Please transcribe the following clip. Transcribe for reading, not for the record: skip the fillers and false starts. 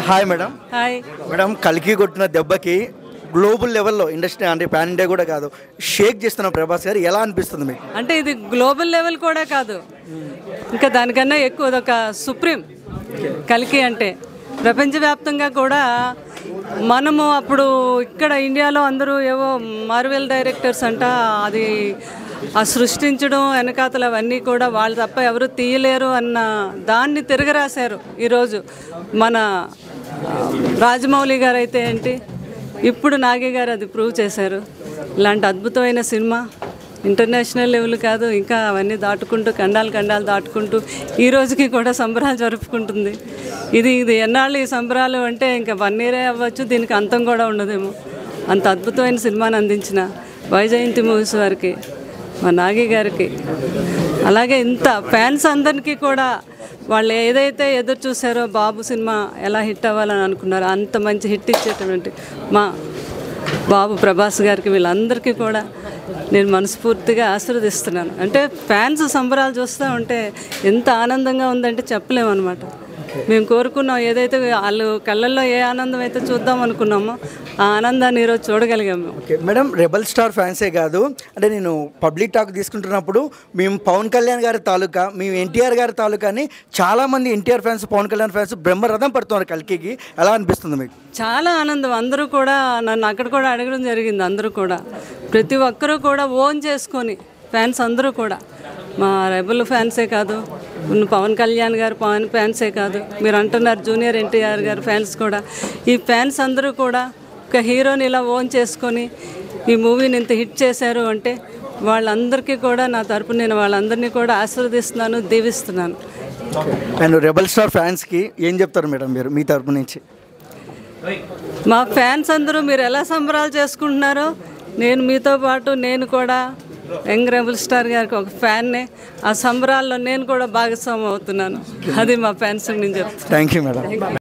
Hi madam. Hi madam, కల్కి కొట్టిన దెబ్బకి గ్లోబల్ లెవెల్లో ఇండస్ట్రీ అంటే పాన్ ఇండియా కూడా కాదు షేక్ చేస్తున్న ప్రభాస్ గారు ఎలా అనిపిస్తుంది మీకు? అంటే ఇది గ్లోబల్ లెవెల్ కూడా కాదు, ఇంకా దానికన్నా ఎక్కువ ఒక సుప్రీం కల్కి అంటే ప్రపంచవ్యాప్తంగా కూడా. మనము అప్పుడు ఇక్కడ ఇండియాలో అందరూ ఏవో మార్వెల్ డైరెక్టర్స్ అంట, అది ఆ సృష్టించడం వెనకాతలు అవన్నీ కూడా వాళ్ళు తప్ప ఎవరు తీయలేరు అన్న దాన్ని తిరగరాశారు ఈరోజు మన రాజమౌళి గారు అయితే ఏంటి, ఇప్పుడు నాగి గారు అది ప్రూవ్ చేశారు. ఇలాంటి అద్భుతమైన సినిమా ఇంటర్నేషనల్ లెవెల్ కాదు, ఇంకా అవన్నీ దాటుకుంటూ ఖండాలు దాటుకుంటూ ఈ రోజుకి కూడా సంబరాలు జరుపుకుంటుంది. ఇది ఎన్నాళ్ళు ఈ సంబరాలు అంటే ఇంకా 1 year అవ్వచ్చు, దీనికి అంతం కూడా ఉండదేమో. అంత అద్భుతమైన సినిమాని అందించిన వైజయంతి మూవీస్ వారికి, మా నాగి గారికి, అలాగే ఇంత ఫ్యాన్స్ అందరికీ కూడా వాళ్ళు ఏదైతే ఎదురు చూసారో బాబు సినిమా ఎలా హిట్ అవ్వాలని అనుకున్నారో అంత మంచి హిట్ ఇచ్చేటువంటి మా బాబు ప్రభాస్ గారికి, వీళ్ళందరికీ కూడా నేను మనస్ఫూర్తిగా ఆశీర్వదిస్తున్నాను. అంటే ఫ్యాన్స్ సంబరాలు చూస్తూ ఉంటే ఎంత ఆనందంగా ఉందంటే చెప్పలేమన్నమాట. మేము కోరుకున్నాం ఏదైతే వాళ్ళు కళ్ళల్లో ఏ ఆనందం అయితే చూద్దాం అనుకున్నామో ఆ ఆనందాన్ని ఈరోజు చూడగలిగాము. ఓకే మేడం, రెబల్ స్టార్ ఫ్యాన్సే కాదు, అంటే నేను పబ్లిక్ టాక్ తీసుకుంటున్నప్పుడు మేము పవన్ కళ్యాణ్ గారి తాలూకా, మేము ఎన్టీఆర్ గారి తాలూకా అని చాలామంది ఎన్టీఆర్ ఫ్యాన్స్, పవన్ కళ్యాణ్ ఫ్యాన్స్ బ్రహ్మరథం పడుతున్నారు కల్కికి. ఎలా అనిపిస్తుంది మీకు? చాలా ఆనందం. అందరూ కూడా నన్ను అక్కడ కూడా అడగడం జరిగింది. అందరూ కూడా ప్రతి ఒక్కరూ కూడా ఓన్ చేసుకొని ఫ్యాన్స్ అందరూ కూడా, మా రెబల్ ఫ్యాన్సే కాదు, పవన్ కళ్యాణ్ గారు పవన్ ఫ్యాన్సే కాదు, మీరు అంటున్నారు జూనియర్ ఎన్టీఆర్ గారు ఫ్యాన్స్ కూడా, ఈ ఫ్యాన్స్ అందరూ కూడా ఒక హీరోని ఇలా ఓన్ చేసుకొని ఈ మూవీని ఇంత హిట్ చేశారు అంటే వాళ్ళందరికీ కూడా నా తరపున నేను వాళ్ళందరినీ కూడా ఆశీర్వదిస్తున్నాను, దీవిస్తున్నాను. అండ్ రెబల్ స్టార్ ఫ్యాన్స్కి ఏం చెప్తారు మేడం మీరు మీ తరపు నుంచి? మా ఫ్యాన్స్ అందరూ మీరు ఎలా సంబరాలు చేసుకుంటున్నారో నేను మీతో పాటు నేను కూడా యంగ్ రెబల్ స్టార్ గారికి ఒక ఫ్యాన్నే. ఆ సంబరాల్లో నేను కూడా భాగస్వామి అవుతున్నాను. అది మా ఫ్యాన్స్ నేను చెప్తాను. Thank you madam.